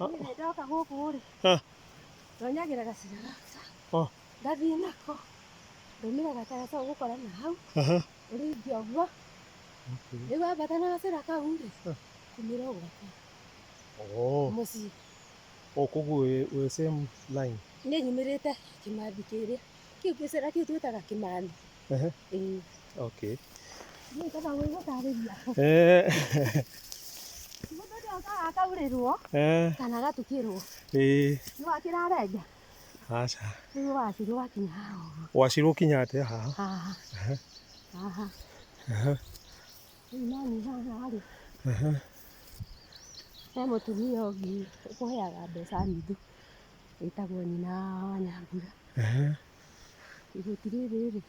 ndoka gũkũ rĩ ndonyagira gacĩra gaka ngathiĩ nako ndaumĩra gataraca ũgũkora na hau ũrĩngĩ ũguo rĩu wambata na gacĩra kau rĩ kumĩra ũgoka mũciĩ. Koguo wĩ same line? Niĩ nyumĩrĩte Kimathi kĩrĩa kĩu gĩcĩra kĩu twĩtaga Kimathi. Okay. Niĩ kaba gũgũtarĩria mũndũ nĩokaga akaurĩrwo kana agatukĩrwo nĩwakĩrarenga aca rĩu wacirwo wakinya haha ũguo wacirwo ũkinya atĩa haha haha rĩu nani haha rĩ he mũtumia ũngĩ ũkũheaga mbeca nuthu wĩtagwo nyina wa Nyambura. Igoti rĩrĩ rĩ